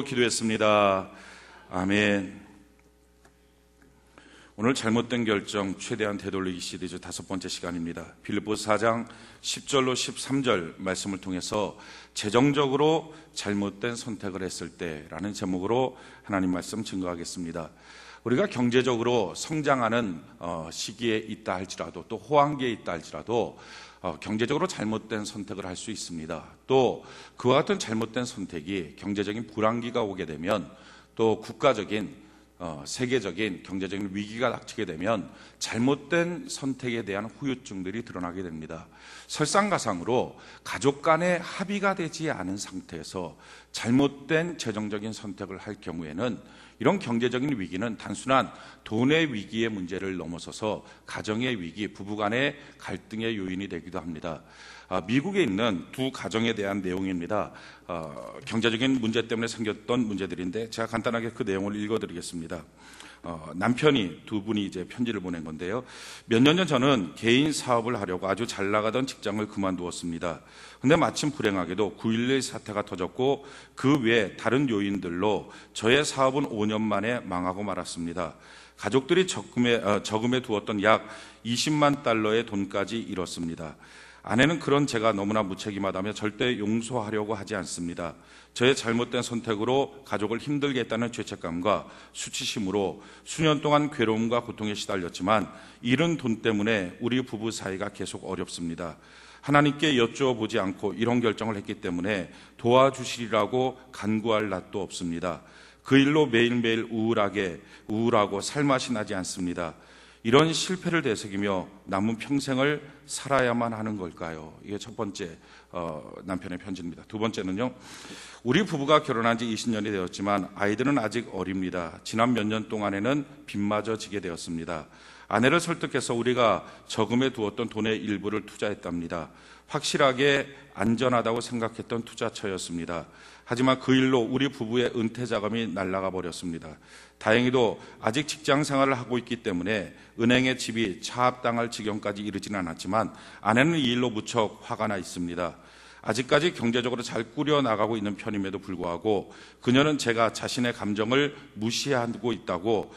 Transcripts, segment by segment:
기도했습니다. 아멘. 오늘 잘못된 결정 최대한 되돌리기 시리즈 5번째 시간입니다. 빌립보서 4장 10절로 13절 말씀을 통해서 재정적으로 잘못된 선택을 했을 때라는 제목으로 하나님 말씀 증거하겠습니다. 우리가 경제적으로 성장하는 시기에 있다 할지라도, 또 호황기에 있다 할지라도 경제적으로 잘못된 선택을 할 수 있습니다. 또 그와 같은 잘못된 선택이 경제적인 불황기가 오게 되면, 또 국가적인 세계적인 경제적인 위기가 닥치게 되면 잘못된 선택에 대한 후유증들이 드러나게 됩니다. 설상가상으로 가족 간의 합의가 되지 않은 상태에서 잘못된 재정적인 선택을 할 경우에는 이런 경제적인 위기는 단순한 돈의 위기의 문제를 넘어서서 가정의 위기, 부부간의 갈등의 요인이 되기도 합니다. 미국에 있는 두 가정에 대한 내용입니다. 경제적인 문제 때문에 생겼던 문제들인데 제가 간단하게 그 내용을 읽어드리겠습니다. 남편이 두 분이 이제 편지를 보낸 건데요. 몇 년 전 저는 개인 사업을 하려고 아주 잘 나가던 직장을 그만두었습니다. 근데 마침 불행하게도 9.11 사태가 터졌고 그 외에 다른 요인들로 저의 사업은 5년 만에 망하고 말았습니다. 가족들이 저금해 두었던 약 20만 달러의 돈까지 잃었습니다. 아내는 그런 제가 너무나 무책임하다며 절대 용서하려고 하지 않습니다. 저의 잘못된 선택으로 가족을 힘들게 했다는 죄책감과 수치심으로 수년 동안 괴로움과 고통에 시달렸지만 잃은 돈 때문에 우리 부부 사이가 계속 어렵습니다. 하나님께 여쭈어보지 않고 이런 결정을 했기 때문에 도와주시리라고 간구할 낯도 없습니다. 그 일로 매일매일 우울하고 살맛이 나지 않습니다. 이런 실패를 되새기며 남은 평생을 살아야만 하는 걸까요? 이게 첫 번째 남편의 편지입니다. 두 번째는요, 우리 부부가 결혼한 지 20년이 되었지만 아이들은 아직 어립니다. 지난 몇 년 동안에는 빚마저 지게 되었습니다. 아내를 설득해서 우리가 저금해 두었던 돈의 일부를 투자했답니다. 확실하게 안전하다고 생각했던 투자처였습니다. 하지만 그 일로 우리 부부의 은퇴 자금이 날아가 버렸습니다. 다행히도 아직 직장 생활을 하고 있기 때문에 은행의 집이 차압당할 지경까지 이르지는 않았지만 아내는 이 일로 무척 화가 나 있습니다. 아직까지 경제적으로 잘 꾸려나가고 있는 편임에도 불구하고 그녀는 제가 자신의 감정을 무시하고 있다고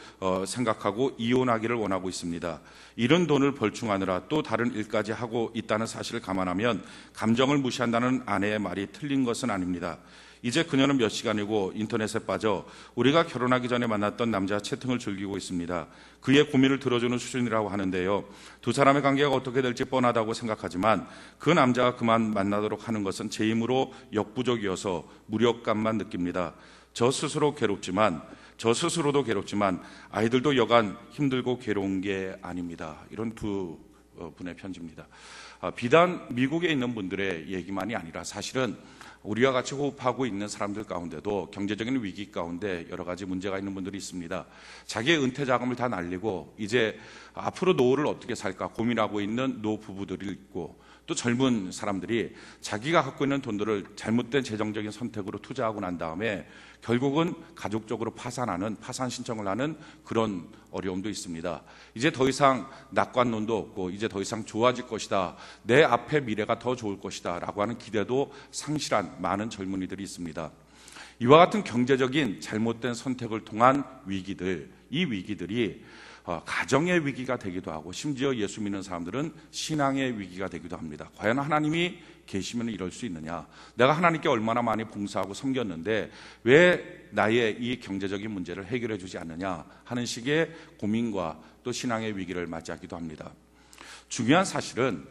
생각하고 이혼하기를 원하고 있습니다. 잃은 돈을 벌충하느라 또 다른 일까지 하고 있다는 사실을 감안하면 감정을 무시한다는 아내의 말이 틀린 것은 아닙니다. 이제 그녀는 몇 시간이고 인터넷에 빠져 우리가 결혼하기 전에 만났던 남자 채팅을 즐기고 있습니다. 그의 고민을 들어주는 수준이라고 하는데요. 두 사람의 관계가 어떻게 될지 뻔하다고 생각하지만 그 남자가 그만 만나도록 하는 것은 제 힘으로 역부족이어서 무력감만 느낍니다. 저 스스로도 괴롭지만 아이들도 여간 힘들고 괴로운 게 아닙니다. 이런 두 분의 편지입니다. 비단 미국에 있는 분들의 얘기만이 아니라 사실은 우리와 같이 호흡하고 있는 사람들 가운데도 경제적인 위기 가운데 여러 가지 문제가 있는 분들이 있습니다. 자기의 은퇴 자금을 다 날리고 이제 앞으로 노후를 어떻게 살까 고민하고 있는 노부부들이 있고, 또 젊은 사람들이 자기가 갖고 있는 돈들을 잘못된 재정적인 선택으로 투자하고 난 다음에 결국은 가족적으로 파산 신청을 하는 그런 어려움도 있습니다. 이제 더 이상 낙관론도 없고 이제 더 이상 좋아질 것이다, 내 앞의 미래가 더 좋을 것이다 라고 하는 기대도 상실한 많은 젊은이들이 있습니다. 이와 같은 경제적인 잘못된 선택을 통한 위기들, 이 위기들이 가정의 위기가 되기도 하고 심지어 예수 믿는 사람들은 신앙의 위기가 되기도 합니다. 과연 하나님이 계시면 이럴 수 있느냐? 내가 하나님께 얼마나 많이 봉사하고 섬겼는데 왜 나의 이 경제적인 문제를 해결해 주지 않느냐 하는 식의 고민과 또 신앙의 위기를 맞이하기도 합니다. 중요한 사실은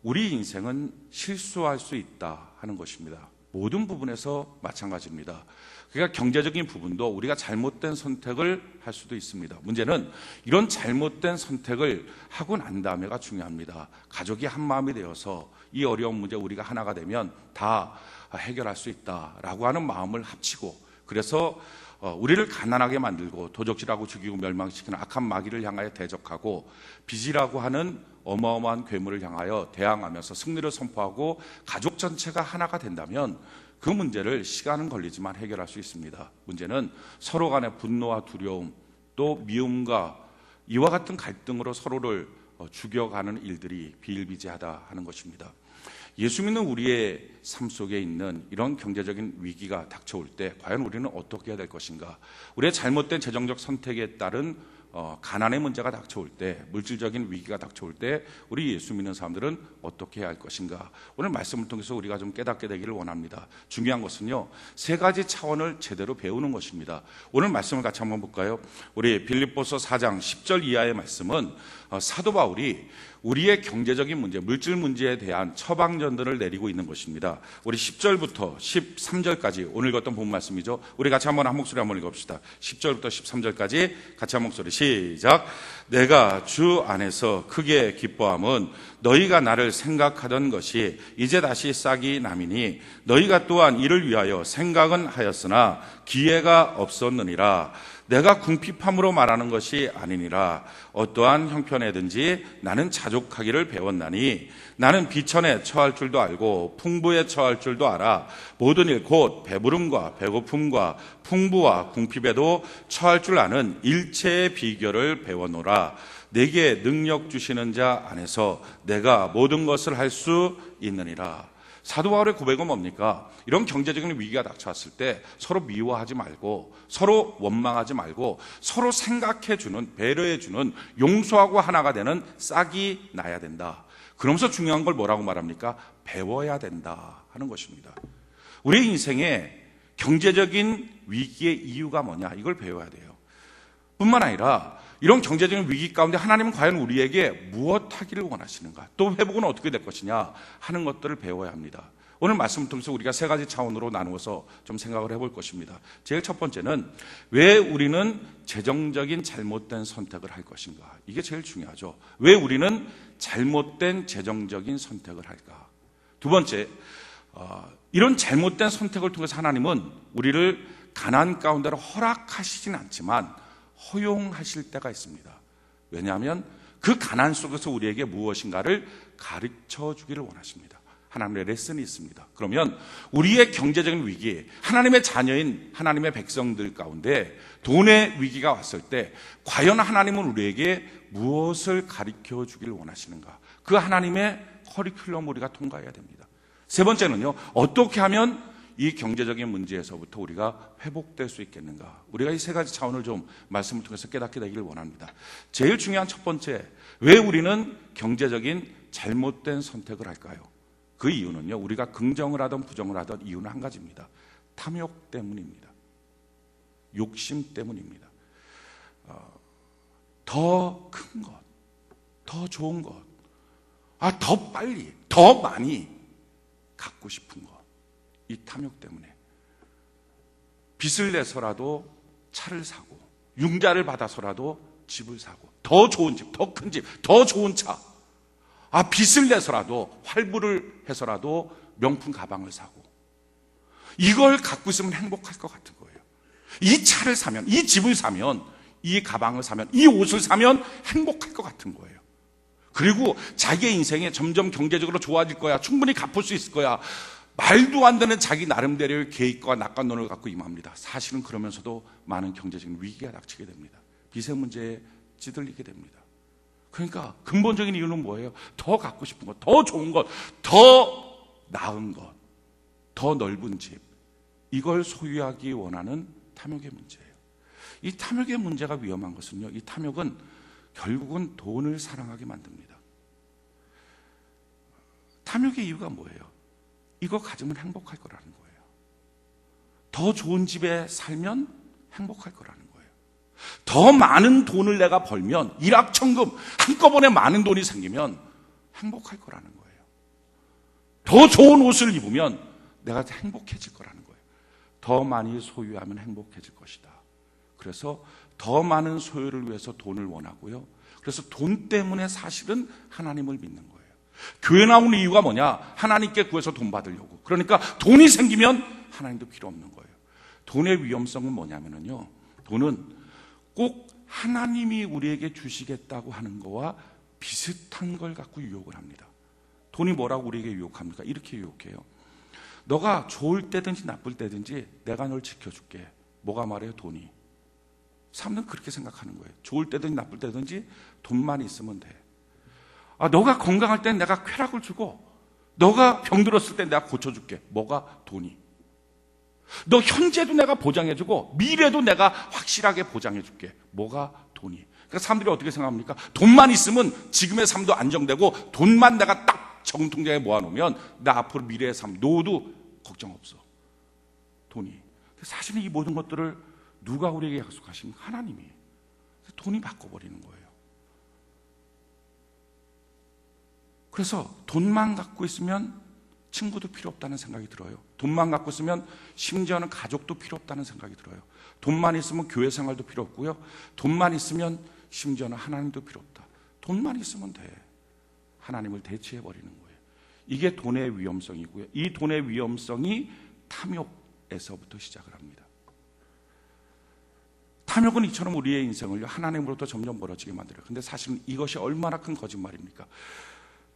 우리 인생은 실수할 수 있다 하는 것입니다. 모든 부분에서 마찬가지입니다. 그러니까 경제적인 부분도 우리가 잘못된 선택을 할 수도 있습니다. 문제는 이런 잘못된 선택을 하고 난 다음에가 중요합니다. 가족이 한 마음이 되어서 이 어려운 문제 우리가 하나가 되면 다 해결할 수 있다라고 하는 마음을 합치고, 그래서 우리를 가난하게 만들고 도적질하고 죽이고 멸망시키는 악한 마귀를 향하여 대적하고 빚이라고 하는 어마어마한 괴물을 향하여 대항하면서 승리를 선포하고 가족 전체가 하나가 된다면 그 문제를 시간은 걸리지만 해결할 수 있습니다. 문제는 서로 간의 분노와 두려움, 또 미움과 이와 같은 갈등으로 서로를 죽여가는 일들이 비일비재하다 하는 것입니다. 예수 믿는 우리의 삶 속에 있는 이런 경제적인 위기가 닥쳐올 때 과연 우리는 어떻게 해야 될 것인가? 우리의 잘못된 재정적 선택에 따른 가난의 문제가 닥쳐올 때, 물질적인 위기가 닥쳐올 때 우리 예수 믿는 사람들은 어떻게 해야 할 것인가? 오늘 말씀을 통해서 우리가 좀 깨닫게 되기를 원합니다. 중요한 것은요, 세 가지 차원을 제대로 배우는 것입니다. 오늘 말씀을 같이 한번 볼까요? 우리 빌립보서 4장 10절 이하의 말씀은 사도 바울이 우리의 경제적인 문제, 물질 문제에 대한 처방전들을 내리고 있는 것입니다. 우리 10절부터 13절까지 오늘 읽었던 본 말씀이죠. 우리 같이 한번 한 목소리 한번 읽어봅시다. 10절부터 13절까지 같이 한 목소리 시작. 내가 주 안에서 크게 기뻐함은 너희가 나를 생각하던 것이 이제 다시 싹이 남이니 너희가 또한 이를 위하여 생각은 하였으나 기회가 없었느니라. 내가 궁핍함으로 말하는 것이 아니니라. 어떠한 형편에든지 나는 자족하기를 배웠나니 나는 비천에 처할 줄도 알고 풍부에 처할 줄도 알아. 모든 일 곧 배부름과 배고픔과 풍부와 궁핍에도 처할 줄 아는 일체의 비결을 배워노라. 내게 능력 주시는 자 안에서 내가 모든 것을 할 수 있느니라. 사도 바울의 고백은 뭡니까? 이런 경제적인 위기가 닥쳐왔을 때 서로 미워하지 말고, 서로 원망하지 말고, 서로 생각해주는, 배려해주는, 용서하고 하나가 되는 싹이 나야 된다. 그러면서 중요한 걸 뭐라고 말합니까? 배워야 된다 하는 것입니다. 우리 인생에 경제적인 위기의 이유가 뭐냐? 이걸 배워야 돼요. 뿐만 아니라 이런 경제적인 위기 가운데 하나님은 과연 우리에게 무엇 하기를 원하시는가? 또 회복은 어떻게 될 것이냐 하는 것들을 배워야 합니다. 오늘 말씀을 통해서 우리가 세 가지 차원으로 나누어서 좀 생각을 해볼 것입니다. 제일 첫 번째는 왜 우리는 재정적인 잘못된 선택을 할 것인가? 이게 제일 중요하죠. 왜 우리는 잘못된 재정적인 선택을 할까? 두 번째, 이런 잘못된 선택을 통해서 하나님은 우리를 가난 가운데로 허락하시진 않지만 허용하실 때가 있습니다. 왜냐하면 그 가난 속에서 우리에게 무엇인가를 가르쳐 주기를 원하십니다. 하나님의 레슨이 있습니다. 그러면 우리의 경제적인 위기, 하나님의 자녀인 하나님의 백성들 가운데 돈의 위기가 왔을 때 과연 하나님은 우리에게 무엇을 가르쳐 주기를 원하시는가? 그 하나님의 커리큘럼 우리가 통과해야 됩니다. 세 번째는요, 어떻게 하면 이 경제적인 문제에서부터 우리가 회복될 수 있겠는가? 우리가 이 세 가지 차원을 좀 말씀을 통해서 깨닫게 되기를 원합니다. 제일 중요한 첫 번째, 왜 우리는 경제적인 잘못된 선택을 할까요? 그 이유는요, 우리가 긍정을 하든 부정을 하든 이유는 한 가지입니다. 탐욕 때문입니다. 욕심 때문입니다. 더 큰 것, 더 좋은 것, 더 빨리, 더 많이 갖고 싶은 것. 이 탐욕 때문에 빚을 내서라도 차를 사고, 융자를 받아서라도 집을 사고, 더 좋은 집, 더 큰 집, 더 좋은 차, 빚을 내서라도, 활부를 해서라도 명품 가방을 사고, 이걸 갖고 있으면 행복할 것 같은 거예요. 이 차를 사면, 이 집을 사면, 이 가방을 사면, 이 옷을 사면 행복할 것 같은 거예요. 그리고 자기의 인생에 점점 경제적으로 좋아질 거야, 충분히 갚을 수 있을 거야, 말도 안 되는 자기 나름대로의 계획과 낙관론을 갖고 임합니다. 사실은 그러면서도 많은 경제적인 위기가 닥치게 됩니다. 빚의 문제에 찌들리게 됩니다. 그러니까 근본적인 이유는 뭐예요? 더 갖고 싶은 것, 더 좋은 것, 더 나은 것, 더 넓은 집, 이걸 소유하기 원하는 탐욕의 문제예요. 이 탐욕의 문제가 위험한 것은요, 이 탐욕은 결국은 돈을 사랑하게 만듭니다. 탐욕의 이유가 뭐예요? 이거 가지면 행복할 거라는 거예요. 더 좋은 집에 살면 행복할 거라는 거예요. 더 많은 돈을 내가 벌면, 일확천금 한꺼번에 많은 돈이 생기면 행복할 거라는 거예요. 더 좋은 옷을 입으면 내가 행복해질 거라는 거예요. 더 많이 소유하면 행복해질 것이다. 그래서 더 많은 소유를 위해서 돈을 원하고요. 그래서 돈 때문에 사실은 하나님을 믿는 거예요. 교회 나오는 이유가 뭐냐? 하나님께 구해서 돈 받으려고. 그러니까 돈이 생기면 하나님도 필요 없는 거예요. 돈의 위험성은 뭐냐면요, 돈은 꼭 하나님이 우리에게 주시겠다고 하는 거와 비슷한 걸 갖고 유혹을 합니다. 돈이 뭐라고 우리에게 유혹합니까? 이렇게 유혹해요. 너가 좋을 때든지 나쁠 때든지 내가 널 지켜줄게. 뭐가 말해요? 돈이. 사람들은 그렇게 생각하는 거예요. 좋을 때든지 나쁠 때든지 돈만 있으면 돼. 너가 건강할 땐 내가 쾌락을 주고 너가 병들었을 때 내가 고쳐줄게. 뭐가? 돈이. 너 현재도 내가 보장해주고 미래도 내가 확실하게 보장해줄게. 뭐가? 돈이. 그러니까 사람들이 어떻게 생각합니까? 돈만 있으면 지금의 삶도 안정되고 돈만 내가 딱 정통장에 모아놓으면 나 앞으로 미래의 삶, 노후도 걱정 없어. 돈이. 사실은 이 모든 것들을 누가 우리에게 약속하십니까? 하나님이. 돈이 바꿔버리는 거예요. 그래서 돈만 갖고 있으면 친구도 필요 없다는 생각이 들어요. 돈만 갖고 있으면 심지어는 가족도 필요 없다는 생각이 들어요. 돈만 있으면 교회 생활도 필요 없고요. 돈만 있으면 심지어는 하나님도 필요 없다. 돈만 있으면 돼. 하나님을 대체해버리는 거예요. 이게 돈의 위험성이고요. 이 돈의 위험성이 탐욕에서부터 시작을 합니다. 탐욕은 이처럼 우리의 인생을 하나님으로부터 점점 멀어지게 만들어요. 근데 사실은 이것이 얼마나 큰 거짓말입니까?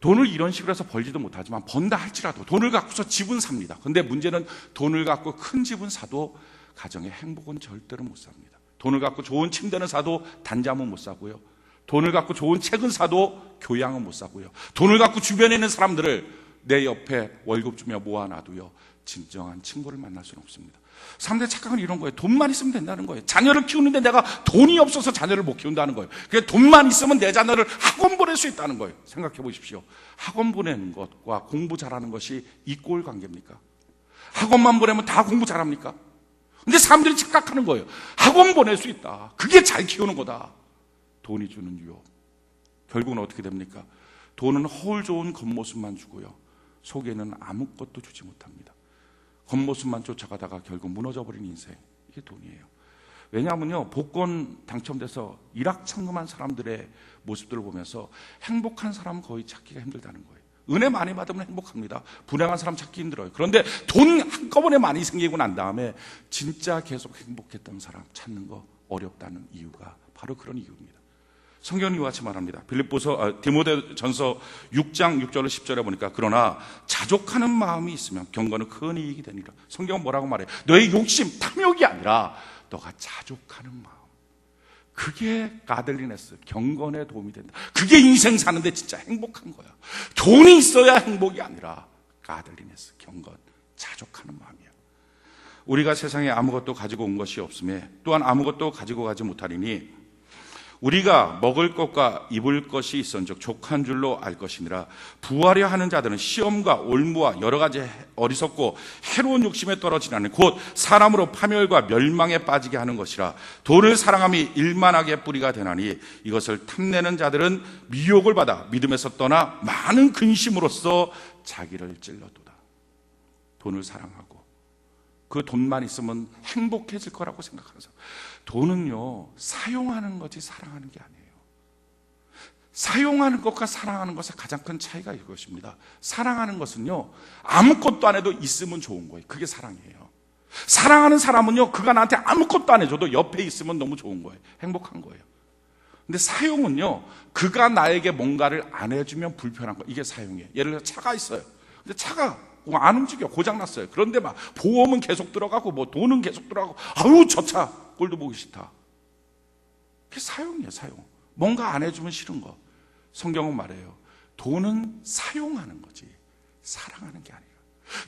돈을 이런 식으로 해서 벌지도 못하지만 번다 할지라도 돈을 갖고서 집은 삽니다. 근데 문제는 돈을 갖고 큰 집은 사도 가정의 행복은 절대로 못 삽니다. 돈을 갖고 좋은 침대는 사도 단잠은 못 사고요. 돈을 갖고 좋은 책은 사도 교양은 못 사고요. 돈을 갖고 주변에 있는 사람들을 내 옆에 월급 주며 모아놔도요, 진정한 친구를 만날 수는 없습니다. 사람들의 착각은 이런 거예요. 돈만 있으면 된다는 거예요. 자녀를 키우는데 내가 돈이 없어서 자녀를 못 키운다는 거예요. 그래서 돈만 있으면 내 자녀를 학원 보낼 수 있다는 거예요. 생각해 보십시오. 학원 보내는 것과 공부 잘하는 것이 이꼴 관계입니까? 학원만 보내면 다 공부 잘합니까? 근데 사람들이 착각하는 거예요. 학원 보낼 수 있다. 그게 잘 키우는 거다. 돈이 주는 유혹. 결국은 어떻게 됩니까? 돈은 허울 좋은 겉모습만 주고요, 속에는 아무것도 주지 못합니다. 겉모습만 쫓아가다가 결국 무너져버린 인생, 이게 돈이에요. 왜냐하면요, 복권 당첨돼서 일확천금한 사람들의 모습들을 보면서 행복한 사람은 거의 찾기가 힘들다는 거예요. 은혜 많이 받으면 행복합니다. 불행한 사람 찾기 힘들어요. 그런데 돈 한꺼번에 많이 생기고 난 다음에 진짜 계속 행복했던 사람 찾는 거 어렵다는 이유가 바로 그런 이유입니다. 성경은 이와 같이 말합니다. 디모데전서 6장 6절로 10절에 보니까 그러나 자족하는 마음이 있으면 경건은 큰 이익이 되니라. 성경은 뭐라고 말해요? 너의 욕심, 탐욕이 아니라 너가 자족하는 마음. 그게 가들리네스, 경건에 도움이 된다. 그게 인생 사는데 진짜 행복한 거야. 돈이 있어야 행복이 아니라 가들리네스, 경건, 자족하는 마음이야. 우리가 세상에 아무것도 가지고 온 것이 없음에 또한 아무것도 가지고 가지 못하리니 우리가 먹을 것과 입을 것이 있은즉 족한 줄로 알 것이니라. 부하려 하는 자들은 시험과 올무와 여러 가지 어리석고 해로운 욕심에 떨어지나니 곧 사람으로 파멸과 멸망에 빠지게 하는 것이라. 돈을 사랑함이 일만하게 뿌리가 되나니 이것을 탐내는 자들은 미혹을 받아 믿음에서 떠나 많은 근심으로써 자기를 찔러도다. 돈을 사랑하고 그 돈만 있으면 행복해질 거라고 생각하면서, 돈은요, 사용하는 거지 사랑하는 게 아니에요. 사용하는 것과 사랑하는 것의 가장 큰 차이가 이것입니다. 사랑하는 것은요, 아무것도 안 해도 있으면 좋은 거예요. 그게 사랑이에요. 사랑하는 사람은요, 그가 나한테 아무것도 안 해줘도 옆에 있으면 너무 좋은 거예요. 행복한 거예요. 근데 사용은요, 그가 나에게 뭔가를 안 해주면 불편한 거, 이게 사용이에요. 예를 들어 차가 있어요. 근데 차가 안 움직여, 고장났어요. 그런데 막 보험은 계속 들어가고 뭐 돈은 계속 들어가고, 아유 저 차 꼴도 보기 싫다. 그게 사용이에요. 사용. 뭔가 안 해주면 싫은 거. 성경은 말해요, 돈은 사용하는 거지 사랑하는 게 아니에요.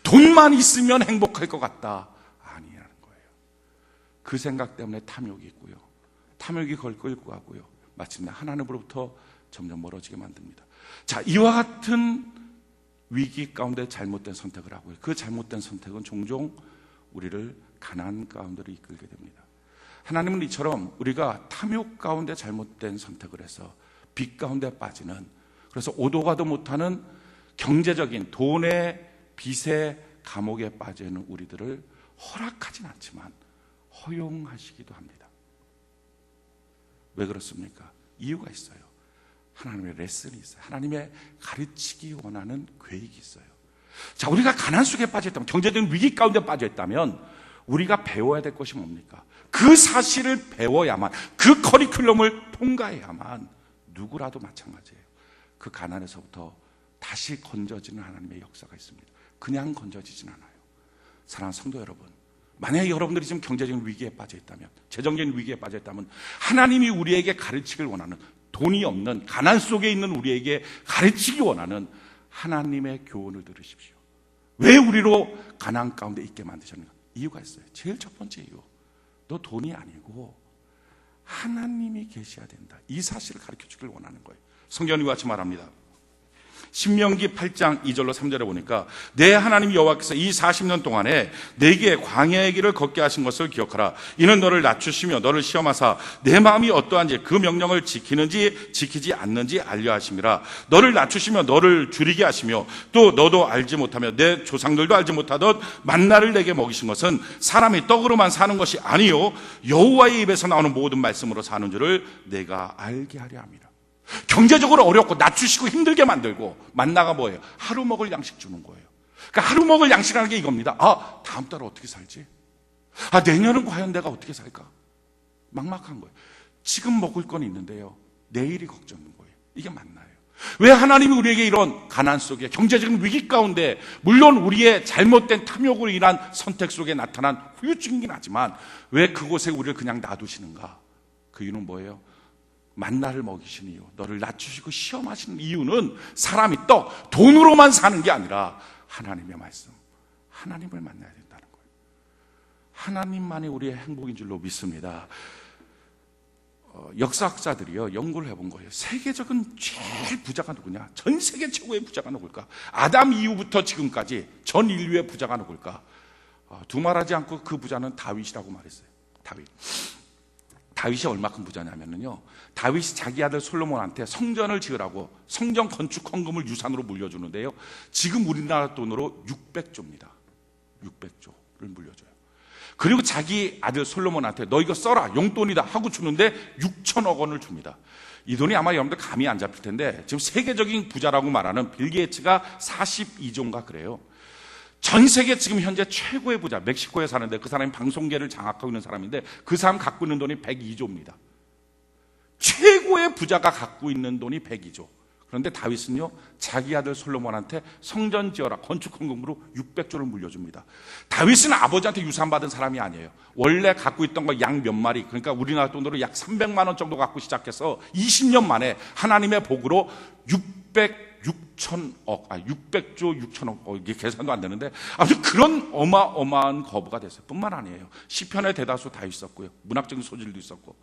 돈만 있으면 행복할 것 같다, 아니라는 거예요. 그 생각 때문에 탐욕이 있고요, 탐욕이 그걸 끌고 가고요, 마침내 하나님으로부터 점점 멀어지게 만듭니다. 자, 이와 같은 위기 가운데 잘못된 선택을 하고요, 그 잘못된 선택은 종종 우리를 가난 가운데로 이끌게 됩니다. 하나님은 이처럼 우리가 탐욕 가운데 잘못된 선택을 해서 빚 가운데 빠지는, 그래서 오도 가도 못하는 경제적인 돈의 빚의 감옥에 빠져 있는 우리들을 허락하진 않지만 허용하시기도 합니다. 왜 그렇습니까? 이유가 있어요. 하나님의 레슨이 있어요. 하나님의 가르치기 원하는 계획이 있어요. 자, 우리가 가난 속에 빠져있다면, 경제적인 위기 가운데 빠져있다면 우리가 배워야 될 것이 뭡니까? 그 사실을 배워야만, 그 커리큘럼을 통과해야만 누구라도 마찬가지예요. 그 가난에서부터 다시 건져지는 하나님의 역사가 있습니다. 그냥 건져지진 않아요. 사랑하는 성도 여러분, 만약에 여러분들이 지금 경제적인 위기에 빠져있다면, 재정적인 위기에 빠져있다면 하나님이 우리에게 가르치길 원하는, 돈이 없는 가난 속에 있는 우리에게 가르치기 원하는 하나님의 교훈을 들으십시오. 왜 우리로 가나안 가운데 있게 만드셨는가? 이유가 있어요. 제일 첫 번째 이유, 너 돈이 아니고 하나님이 계셔야 된다. 이 사실을 가르쳐주길 원하는 거예요. 성경이 같이 말합니다. 신명기 8장 2절로 3절에 보니까 내 하나님 여호와께서 이 40년 동안에 내게 광야의 길을 걷게 하신 것을 기억하라. 이는 너를 낮추시며 너를 시험하사 내 마음이 어떠한지 그 명령을 지키는지 지키지 않는지 알려 하심이라. 너를 낮추시며 너를 줄이게 하시며 또 너도 알지 못하며 내 조상들도 알지 못하던 만나를 내게 먹이신 것은 사람이 떡으로만 사는 것이 아니요 여호와의 입에서 나오는 모든 말씀으로 사는 줄을 내가 알게 하려 함이라. 경제적으로 어렵고 낮추시고 힘들게 만들고, 만나가 뭐예요? 하루 먹을 양식 주는 거예요. 그러니까 하루 먹을 양식이라는 게 이겁니다. 다음 달 어떻게 살지? 내년은 과연 내가 어떻게 살까? 막막한 거예요. 지금 먹을 건 있는데요, 내일이 걱정인 거예요. 이게 맞나요? 왜 하나님이 우리에게 이런 가난 속에, 경제적인 위기 가운데, 물론 우리의 잘못된 탐욕으로 인한 선택 속에 나타난 후유증이긴 하지만 왜 그곳에 우리를 그냥 놔두시는가? 그 이유는 뭐예요? 만나를 먹이시는 이유, 너를 낮추시고 시험하시는 이유는 사람이 돈으로만 사는 게 아니라 하나님의 말씀, 하나님을 만나야 된다는 거예요. 하나님만이 우리의 행복인 줄로 믿습니다. 역사학자들이요, 연구를 해본 거예요. 세계적인 제일 부자가 누구냐? 전 세계 최고의 부자가 누굴까? 아담 이후부터 지금까지 전 인류의 부자가 누굴까? 두말하지 않고 그 부자는 다윗이라고 말했어요. 다윗이 얼마큼 부자냐면요, 다윗이 자기 아들 솔로몬한테 성전을 지으라고 성전 건축 헌금을 유산으로 물려주는데요, 지금 우리나라 돈으로 600조입니다. 600조를 물려줘요. 그리고 자기 아들 솔로몬한테 너 이거 써라, 용돈이다 하고 주는데 6천억 원을 줍니다. 이 돈이 아마 여러분들 감이 안 잡힐 텐데, 지금 세계적인 부자라고 말하는 빌 게이츠가 42조인가 그래요. 전 세계 지금 현재 최고의 부자, 멕시코에 사는데 그 사람이 방송계를 장악하고 있는 사람인데, 그 사람 갖고 있는 돈이 102조입니다. 최고의 부자가 갖고 있는 돈이 102조. 그런데 다윗은요, 자기 아들 솔로몬한테 성전 지어라 건축 헌금으로 600조를 물려줍니다. 다윗은 아버지한테 유산받은 사람이 아니에요. 원래 갖고 있던 거 양 몇 마리, 그러니까 우리나라 돈으로 약 300만 원 정도 갖고 시작해서 20년 만에 하나님의 복으로 600조 6천억, 이게 계산도 안 되는데 아무튼 그런 어마어마한 거부가 됐어요. 뿐만 아니에요, 시편의 대다수 다윗 썼고요, 문학적인 소질도 있었고,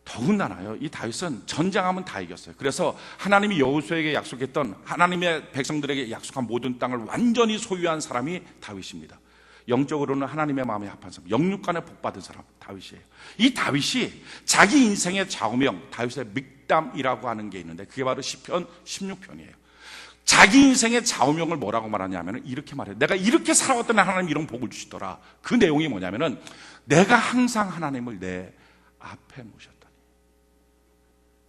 더군다나요, 이 다윗은 전쟁하면 다 이겼어요. 그래서 하나님이 여호수아에게 약속했던, 하나님의 백성들에게 약속한 모든 땅을 완전히 소유한 사람이 다윗입니다. 영적으로는 하나님의 마음에 합한 사람, 영육간에 복받은 사람, 다윗이에요. 이 다윗이 자기 인생의 좌우명, 다윗의 믹담이라고 하는 게 있는데, 그게 바로 시편 16편이에요. 자기 인생의 좌우명을 뭐라고 말하냐면 이렇게 말해요. 내가 이렇게 살아왔더니 하나님 이런 복을 주시더라. 그 내용이 뭐냐면은, 내가 항상 하나님을 내 앞에 모셨더니.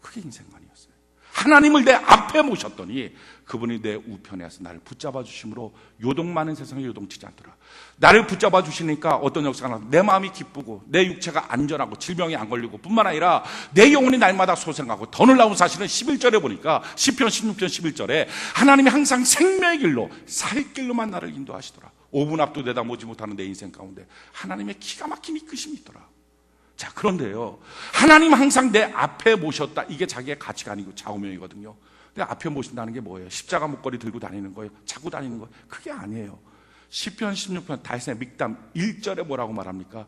그게 인생관이었어요. 하나님을 내 앞에 모셨더니 그분이 내 우편에 와서 나를 붙잡아 주심으로 요동 많은 세상에 요동치지 않더라. 나를 붙잡아 주시니까 어떤 역사가 나서 내 마음이 기쁘고 내 육체가 안전하고 질병이 안 걸리고, 뿐만 아니라 내 영혼이 날마다 소생하고, 더 놀라운 사실은 11절에 보니까, 시편 16편 11절에 하나님이 항상 생명의 길로, 살 길로만 나를 인도하시더라. 5분 앞도 내다보지 못하는 내 인생 가운데 하나님의 기가 막힌 이끄심이 있더라. 자, 그런데요, 하나님 항상 내 앞에 모셨다, 이게 자기의 가치관이고 좌우명이거든요. 근데 앞에 모신다는 게 뭐예요? 십자가 목걸이 들고 다니는 거예요? 차고 다니는 거예요? 그게 아니에요. 시편 16편 다윗의 믹담 1절에 뭐라고 말합니까?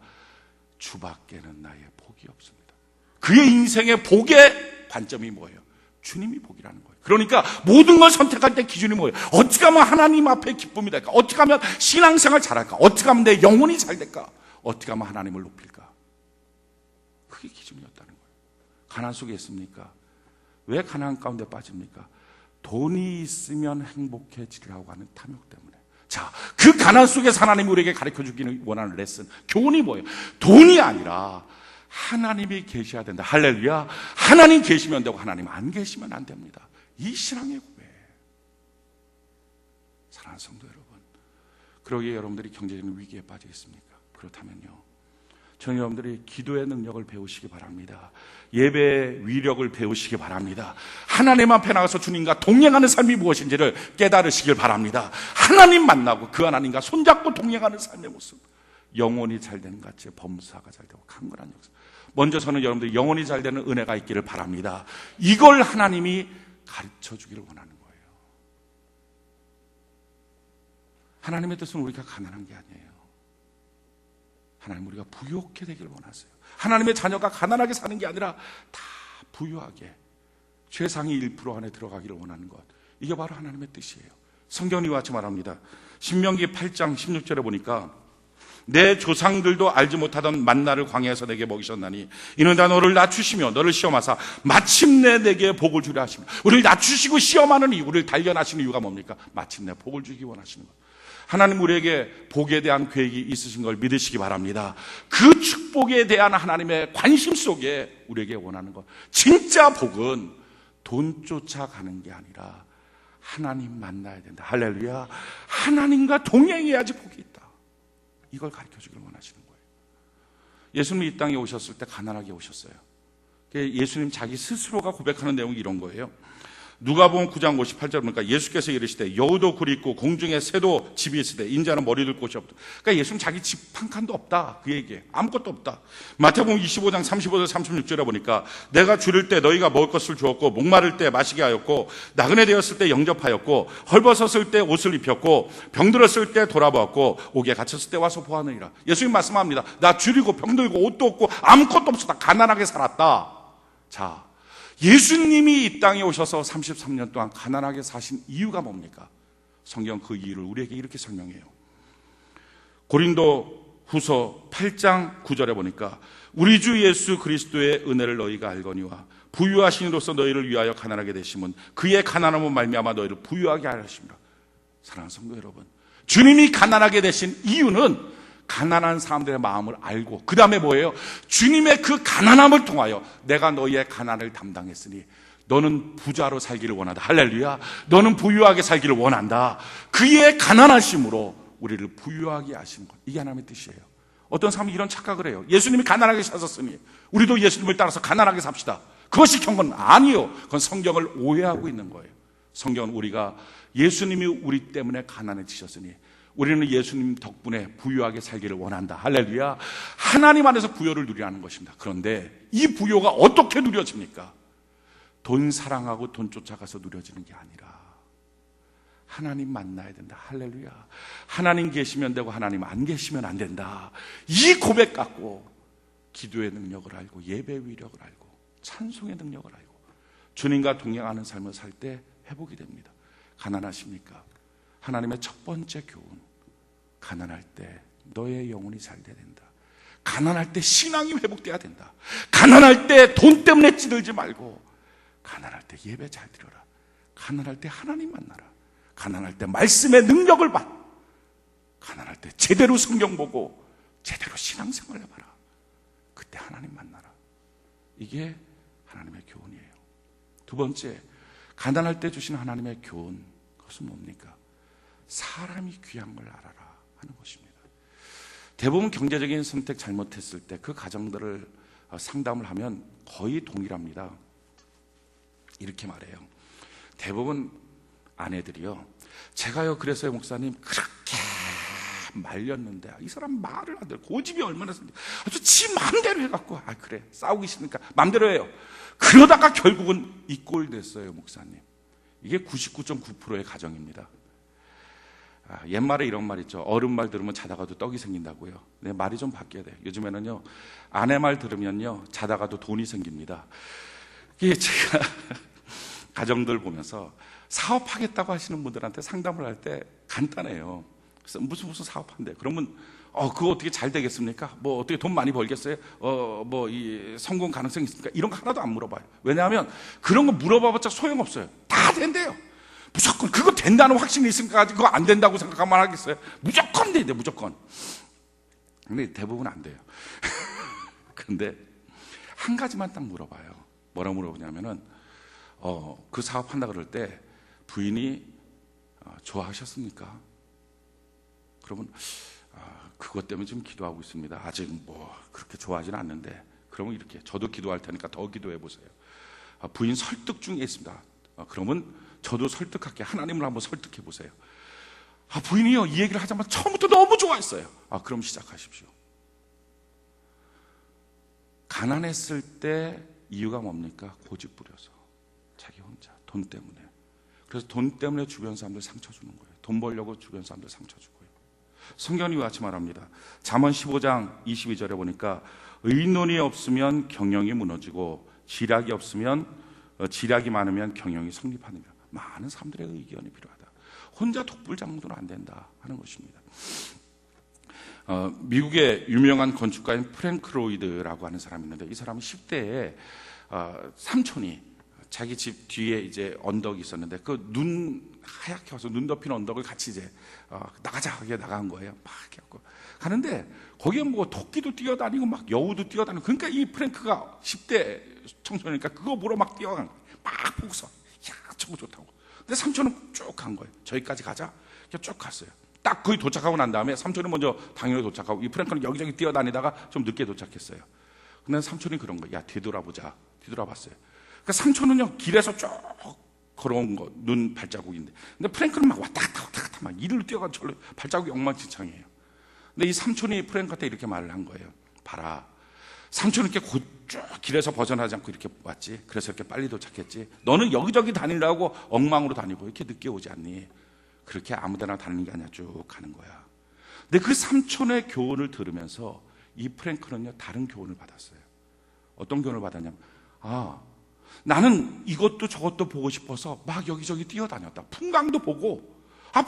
주밖에는 나의 복이 없습니다. 그의 인생의 복의 관점이 뭐예요? 주님이 복이라는 거예요. 그러니까 모든 걸 선택할 때 기준이 뭐예요? 어떻게 하면 하나님 앞에 기쁨이 될까? 어떻게 하면 신앙생활 잘할까? 어떻게 하면 내 영혼이 잘 될까? 어떻게 하면 하나님을 높일까? 그게 기준이었다는 거예요. 가난 속에 있습니까? 왜 가난 가운데 빠집니까? 돈이 있으면 행복해지려고 하는 탐욕 때문에. 자, 그 가난 속에서 하나님이 우리에게 가르쳐주기를 원하는 레슨, 교훈이 뭐예요? 돈이 아니라 하나님이 계셔야 된다. 할렐루야. 하나님 계시면 되고 하나님 안 계시면 안 됩니다. 이 신앙의 고백. 사랑하는 성도 여러분, 그러기에 여러분들이 경제적인 위기에 빠져 있습니까? 그렇다면요, 저는 여러분들이 기도의 능력을 배우시기 바랍니다. 예배의 위력을 배우시기 바랍니다. 하나님 앞에 나가서 주님과 동행하는 삶이 무엇인지를 깨달으시길 바랍니다. 하나님 만나고 그 하나님과 손잡고 동행하는 삶의 모습, 영혼이 잘 되는 같이 범사가 잘 되고 강건한 역사. 먼저 저는 여러분들이 영혼이 잘 되는 은혜가 있기를 바랍니다. 이걸 하나님이 가르쳐 주기를 원하는 거예요. 하나님의 뜻은 우리가 가난한 게 아니에요. 하나님 우리가 부유하게 되기를 원하세요. 하나님의 자녀가 가난하게 사는 게 아니라 다 부유하게 최상위 1% 안에 들어가기를 원하는 것, 이게 바로 하나님의 뜻이에요. 성경이 이와 같이 말합니다. 신명기 8장 16절에 보니까 내 조상들도 알지 못하던 만나를 광야에서 내게 먹이셨나니 이는 다 너를 낮추시며 너를 시험하사 마침내 내게 복을 주려 하십니다. 우리를 낮추시고 시험하는 이유, 우리를 단련하시는 이유가 뭡니까? 마침내 복을 주기 원하시는 것. 하나님 우리에게 복에 대한 계획이 있으신 걸 믿으시기 바랍니다. 그 축복에 대한 하나님의 관심 속에 우리에게 원하는 것, 진짜 복은 돈 쫓아가는 게 아니라 하나님 만나야 된다. 할렐루야. 하나님과 동행해야지 복이 있다. 이걸 가르쳐주길 원하시는 거예요. 예수님이 이 땅에 오셨을 때 가난하게 오셨어요. 예수님 자기 스스로가 고백하는 내용이 이런 거예요. 누가복음 9장 58절 보니까 예수께서 이르시되 여우도 굴이 있고 공중에 새도 집이 있으되 인자는 머리 둘 곳이 없다. 그러니까 예수님 자기 집 한 칸도 없다, 그 얘기예요. 아무것도 없다. 마태복음 25장 35절 36절에 보니까 내가 줄일 때 너희가 먹을 것을 주었고 목마를 때 마시게 하였고 나그네 되었을 때 영접하였고 헐벗었을 때 옷을 입혔고 병들었을 때 돌아보았고 옥에 갇혔을 때 와서 보았느니라. 예수님 말씀합니다. 나 줄이고 병들고 옷도 없고 아무것도 없어, 다 가난하게 살았다. 자, 예수님이 이 땅에 오셔서 33년 동안 가난하게 사신 이유가 뭡니까? 성경 그 이유를 우리에게 이렇게 설명해요. 고린도 후서 8장 9절에 보니까 우리 주 예수 그리스도의 은혜를 너희가 알거니와 부유하신 이로서 너희를 위하여 가난하게 되심은 그의 가난함으로 말미암아 너희를 부유하게 하십니다. 사랑하는 성도 여러분, 주님이 가난하게 되신 이유는 가난한 사람들의 마음을 알고, 그 다음에 뭐예요? 주님의 그 가난함을 통하여 내가 너희의 가난을 담당했으니 너는 부자로 살기를 원한다. 할렐루야. 너는 부유하게 살기를 원한다. 그의 가난하심으로 우리를 부유하게 하시는 것, 이게 하나님의 뜻이에요. 어떤 사람이 이런 착각을 해요. 예수님이 가난하게 사셨으니 우리도 예수님을 따라서 가난하게 삽시다. 그것이 경건 아니요. 그건 성경을 오해하고 있는 거예요. 성경은 우리가 예수님이 우리 때문에 가난해지셨으니 우리는 예수님 덕분에 부유하게 살기를 원한다. 할렐루야. 하나님 안에서 부여를 누리라는 것입니다. 그런데 이 부여가 어떻게 누려집니까? 돈 사랑하고 돈 쫓아가서 누려지는 게 아니라 하나님 만나야 된다. 할렐루야. 하나님 계시면 되고 하나님 안 계시면 안 된다. 이 고백 갖고 기도의 능력을 알고 예배의 위력을 알고 찬송의 능력을 알고 주님과 동행하는 삶을 살 때 회복이 됩니다. 가난하십니까? 하나님의 첫 번째 교훈, 가난할 때 너의 영혼이 잘 돼야 된다. 가난할 때 신앙이 회복돼야 된다. 가난할 때 돈 때문에 찌들지 말고 가난할 때 예배 잘 드려라. 가난할 때 하나님 만나라. 가난할 때 말씀의 능력을 받. 가난할 때 제대로 성경 보고 제대로 신앙생활 해봐라. 그때 하나님 만나라. 이게 하나님의 교훈이에요. 두 번째, 가난할 때 주시는 하나님의 교훈, 그것은 뭡니까? 사람이 귀한 걸 알아라 하는 것입니다. 대부분 경제적인 선택 잘못했을 때 그 가정들을 상담을 하면 거의 동일합니다. 이렇게 말해요. 대부분 아내들이요, 제가요 그래서요 목사님 그렇게 말렸는데 이 사람 말을 안 들어. 고집이 얼마나 센데 아주 지 마음대로 해갖고 그래 싸우기 싫으니까 마음대로 해요. 그러다가 결국은 이 꼴 됐어요 목사님. 이게 99.9%의 가정입니다. 옛말에 이런 말 있죠. 어른 말 들으면 자다가도 떡이 생긴다고요. 네, 말이 좀 바뀌어야 돼요. 요즘에는요 아내 말 들으면요 자다가도 돈이 생깁니다. 이게 제가 가정들 보면서 사업하겠다고 하시는 분들한테 상담을 할 때 간단해요. 그래서 무슨 사업한대. 그러면 그거 어떻게 잘 되겠습니까? 뭐 어떻게 돈 많이 벌겠어요? 뭐 이 성공 가능성이 있습니까? 이런 거 하나도 안 물어봐요. 왜냐하면 그런 거 물어봐봤자 소용없어요. 다 된대요. 무조건 그거 된다는 확신이 있으니까 그거 안 된다고 생각하면 하겠어요? 무조건 돼야 돼, 무조건. 근데 대부분 안 돼요. 근데 한 가지만 딱 물어봐요. 뭐라 물어보냐면은 그 사업 한다 그럴 때 부인이 좋아하셨습니까? 그러면 그것 때문에 좀 기도하고 있습니다. 아직 뭐 그렇게 좋아하지는 않는데. 그러면 이렇게 저도 기도할 테니까 더 기도해 보세요. 부인 설득 중에 있습니다. 그러면 저도 설득할게요. 하나님을 한번 설득해 보세요. 부인이요 이 얘기를 하자마자 처음부터 너무 좋아했어요. 그럼 시작하십시오. 가난했을 때 이유가 뭡니까? 고집 부려서 자기 혼자 돈 때문에. 그래서 돈 때문에 주변 사람들 상처 주는 거예요. 돈 벌려고 주변 사람들 상처 주고요. 성경이 이와 같이 말합니다. 잠언 15장 22절에 보니까 의논이 없으면 경영이 무너지고 지략이 많으면 경영이 성립하느니라. 많은 사람들의 의견이 필요하다. 혼자 독불장군은 안 된다 하는 것입니다. 미국의 유명한 건축가인 프랭크 로이드라고 하는 사람이 있는데, 이 사람은 10대에 삼촌이 자기 집 뒤에 이제 언덕이 있었는데 그 눈 하얗게 와서 눈 덮인 언덕을 같이 이제 나가자 하게 나간 거예요. 막 해갖고 가는데 거기에 뭐 토끼도 뛰어다니고 막 여우도 뛰어다니고, 그러니까 이 프랭크가 10대 청소년이니까 그거 보러 막 뛰어간 거예요. 막 보고서 야 저거 좋다고. 근데 삼촌은 쭉 간 거예요. 저기까지 가자. 쭉 갔어요. 딱 거기 도착하고 난 다음에 삼촌이 먼저 당연히 도착하고 이 프랭크는 여기저기 뛰어다니다가 좀 늦게 도착했어요. 근데 삼촌이 그런 거예요. 야 뒤돌아보자. 뒤돌아봤어요. 그러니까 삼촌은요 길에서 쭉 걸어온 거, 눈 발자국인데, 근데 프랭크는 막 왔다 갔다 막 이리로 뛰어간 절로 발자국이 엉망진창이에요. 근데 이 삼촌이 프랭크한테 이렇게 말을 한 거예요. 봐라, 삼촌은 이렇게 쭉 길에서 벗어나지 않고 이렇게 왔지. 그래서 이렇게 빨리 도착했지. 너는 여기저기 다니려고 엉망으로 다니고 이렇게 늦게 오지 않니? 그렇게 아무데나 다니는 게 아니야. 쭉 가는 거야. 근데 그 삼촌의 교훈을 들으면서 이 프랭크는요 다른 교훈을 받았어요. 어떤 교훈을 받았냐면, 나는 이것도 저것도 보고 싶어서 막 여기저기 뛰어다녔다. 풍광도 보고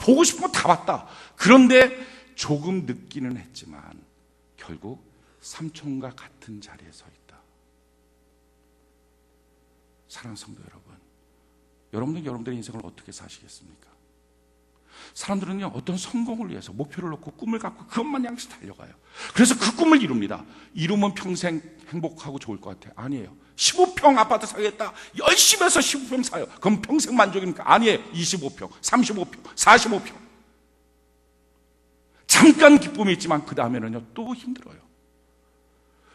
보고 싶은 거 다 봤다. 그런데 조금 늦기는 했지만 결국 삼촌과 같은 자리에 서 있다. 사랑하는 성도 여러분, 여러분은 여러분들의 인생을 어떻게 사시겠습니까? 사람들은요 어떤 성공을 위해서 목표를 놓고 꿈을 갖고 그것만 향해서 달려가요. 그래서 그 꿈을 이룹니다. 이루면 평생 행복하고 좋을 것 같아요. 아니에요. 15평 아파트 사겠다. 열심히 해서 15평 사요. 그럼 평생 만족입니까? 아니에요. 25평, 35평, 45평. 잠깐 기쁨이 있지만 그 다음에는요 또 힘들어요.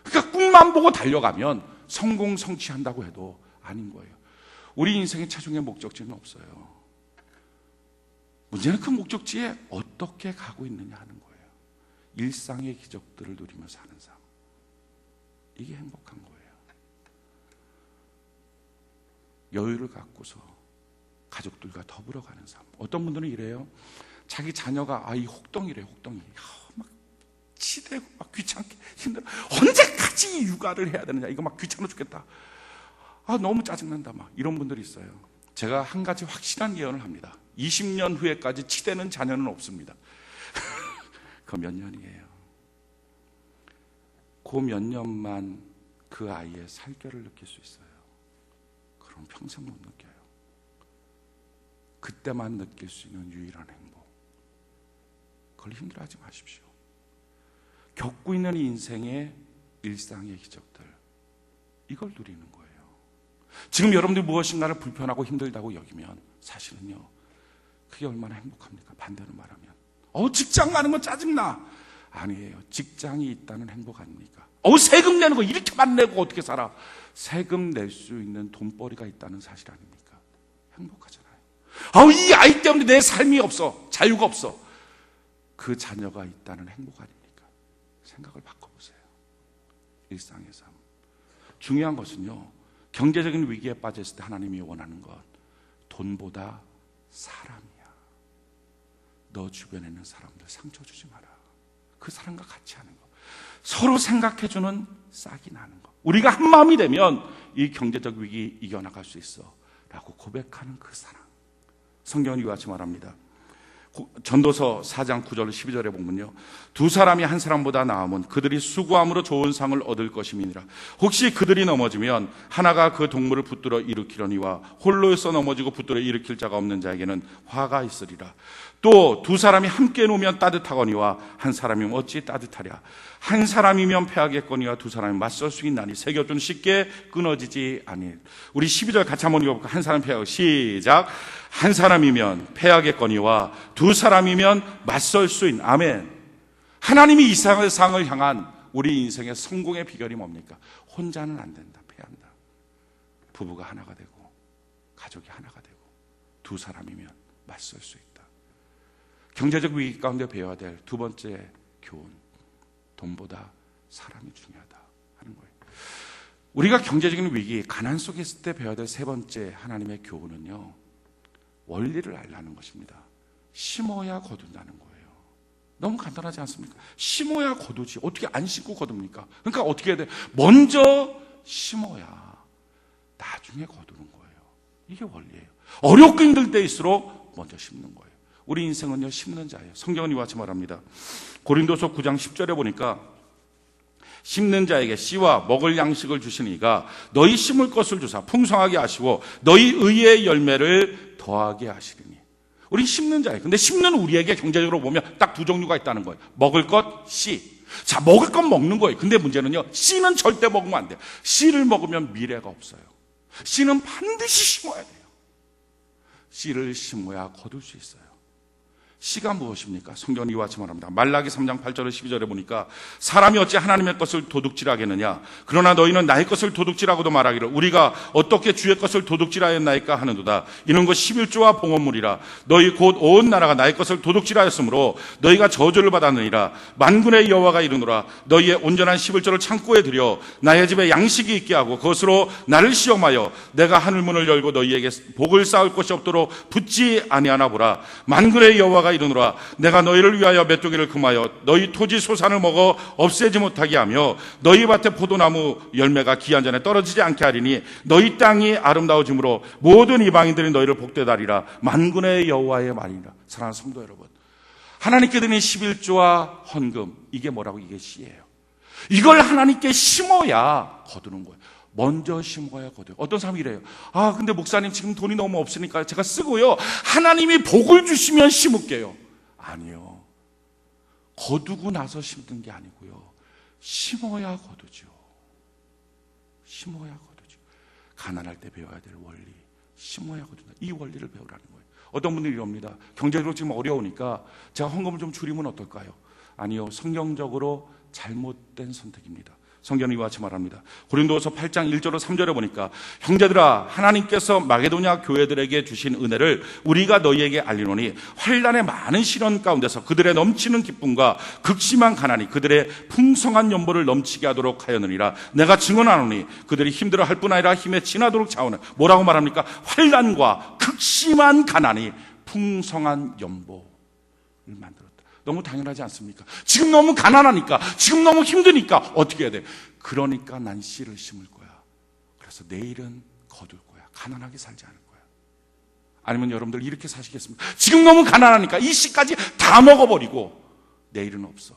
그러니까 꿈만 보고 달려가면 성공 성취한다고 해도 아닌 거예요. 우리 인생의 최종의 목적지는 없어요. 문제는 그 목적지에 어떻게 가고 있느냐 하는 거예요. 일상의 기적들을 누리며 사는 삶, 이게 행복한 거예요. 여유를 갖고서 가족들과 더불어 가는 삶. 어떤 분들은 이래요. 자기 자녀가 이 혹덩이래요. 혹덩이 막 치대고 막 귀찮게 힘들어. 언제까지 육아를 해야 되느냐, 이거 막 귀찮아 죽겠다. 너무 짜증난다, 막 이런 분들이 있어요. 제가 한 가지 확실한 예언을 합니다. 20년 후에까지 치대는 자녀는 없습니다. 그 몇 년이에요. 그 몇 년만 그 아이의 살결을 느낄 수 있어요. 그럼 평생 못 느껴요. 그때만 느낄 수 있는 유일한 행복. 그걸 힘들어하지 마십시오. 겪고 있는 인생의 일상의 기적들, 이걸 누리는 거예요. 지금 여러분들이 무엇인가를 불편하고 힘들다고 여기면 사실은요 그게 얼마나 행복합니까? 반대로 말하면 직장 가는 거 짜증나. 아니에요. 직장이 있다는 행복 아닙니까? 세금 내는 거 이렇게 많이 내고 어떻게 살아? 세금 낼 수 있는 돈벌이가 있다는 사실 아닙니까? 행복하잖아요. 이 아이 때문에 내 삶이 없어, 자유가 없어. 그 자녀가 있다는 행복 아닙니까? 생각을 바꿔보세요. 일상의 삶. 중요한 것은요, 경제적인 위기에 빠졌을 때 하나님이 원하는 건 돈보다 사람이야. 너 주변에 있는 사람들 상처 주지 마라. 그 사람과 같이 하는 거, 서로 생각해주는 싹이 나는 거. 우리가 한 마음이 되면 이 경제적 위기 이겨나갈 수 있어 라고 고백하는 그 사랑. 성경은 이와 같이 말합니다. 전도서 4장 9절 12절에 보면요, 두 사람이 한 사람보다 나으면 그들이 수고함으로 좋은 상을 얻을 것임이니라. 혹시 그들이 넘어지면 하나가 그 동물을 붙들어 일으키려니와 홀로서 넘어지고 붙들어 일으킬 자가 없는 자에게는 화가 있으리라. 또 두 사람이 함께 놓으면 따뜻하거니와 한 사람이면 어찌 따뜻하랴. 한 사람이면 패하겠거니와 두 사람이 맞설 수 있나니 세 곁은 쉽게 끊어지지 아니하리라. 우리 12절 같이 한번 읽어볼까? 한 사람 패하고, 시작. 한 사람이면 패하겠거니와 두 사람이면 맞설 수 있는. 아멘. 하나님이 이 세상을 향한 우리 인생의 성공의 비결이 뭡니까? 혼자는 안 된다. 패한다. 부부가 하나가 되고 가족이 하나가 되고 두 사람이면 맞설 수 있다. 경제적 위기 가운데 배워야 될 두 번째 교훈, 돈보다 사람이 중요하다 하는 거예요. 우리가 경제적인 위기, 가난 속에 있을 때 배워야 될 세 번째 하나님의 교훈은요, 원리를 알라는 것입니다. 심어야 거둔다는 거예요. 너무 간단하지 않습니까? 심어야 거두지. 어떻게 안 심고 거둡니까? 그러니까 어떻게 해야 돼? 먼저 심어야 나중에 거두는 거예요. 이게 원리예요. 어렵고 힘들 때일수록 먼저 심는 거예요. 우리 인생은요, 심는 자예요. 성경은 이와 같이 말합니다. 고린도서 9장 10절에 보니까 심는 자에게 씨와 먹을 양식을 주시니가 너희 심을 것을 주사 풍성하게 하시고 너희 의의 열매를 더하게 하시리니. 우리 심는 자예요. 근데 심는 우리에게 경제적으로 보면 딱 두 종류가 있다는 거예요. 먹을 것, 씨. 자, 먹을 건 먹는 거예요. 근데 문제는요, 씨는 절대 먹으면 안 돼요. 씨를 먹으면 미래가 없어요. 씨는 반드시 심어야 돼요. 씨를 심어야 거둘 수 있어요. 씨가 무엇입니까? 성경은 이와 같이 말합니다. 말라기 3장 8절에 12절에 보니까 사람이 어찌 하나님의 것을 도둑질하겠느냐? 그러나 너희는 나의 것을 도둑질하고도 말하기를 우리가 어떻게 주의 것을 도둑질하였나이까 하는도다. 이는 것 11조와 봉헌물이라. 너희 곧 온 나라가 나의 것을 도둑질하였으므로 너희가 저주를 받았느니라. 만군의 여호와가 이르노라. 너희의 온전한 11조를 창고에 들여 나의 집에 양식이 있게 하고 그것으로 나를 시험하여 내가 하늘문을 열고 너희에게 복을 쌓을 곳이 없도록 붙지 아니하나 보라. 만군의 여호와가 이르노라. 내가 너희를 위하여 메뚜기를 금하여 너희 토지 소산을 먹어 없애지 못하게 하며 너희 밭에 포도나무 열매가 기한 전에 떨어지지 않게 하리니 너희 땅이 아름다워짐으로 모든 이방인들이 너희를 복되다 하리라. 만군의 여호와의 말이라. 사랑하는 성도 여러분, 하나님께 드린 11조와 헌금, 이게 뭐라고? 이게 씨예요. 이걸 하나님께 심어야 거두는 거예요. 먼저 심어야 거둬요. 어떤 사람이 이래요. 아, 근데 목사님 지금 돈이 너무 없으니까 제가 쓰고요, 하나님이 복을 주시면 심을게요. 아니요. 거두고 나서 심는 게 아니고요, 심어야 거두죠. 심어야 거두죠. 가난할 때 배워야 될 원리, 심어야 거둔다. 이 원리를 배우라는 거예요. 어떤 분들이 이럽니다. 경제적으로 지금 어려우니까 제가 헌금을 좀 줄이면 어떨까요? 아니요. 성경적으로 잘못된 선택입니다. 성경이 이와 같이 말합니다. 고린도서 8장 1절로 3절에 보니까 형제들아, 하나님께서 마게도냐 교회들에게 주신 은혜를 우리가 너희에게 알리노니 환난의 많은 시련 가운데서 그들의 넘치는 기쁨과 극심한 가난이 그들의 풍성한 연보를 넘치게 하도록 하였느니라. 내가 증언하노니 그들이 힘들어할 뿐 아니라 힘에 지나도록 차오는, 뭐라고 말합니까? 환난과 극심한 가난이 풍성한 연보를 만들었다. 너무 당연하지 않습니까? 지금 너무 가난하니까, 지금 너무 힘드니까 어떻게 해야 돼? 그러니까 난 씨를 심을 거야. 그래서 내일은 거둘 거야. 가난하게 살지 않을 거야. 아니면 여러분들 이렇게 사시겠습니까? 지금 너무 가난하니까 이 씨까지 다 먹어버리고 내일은 없어.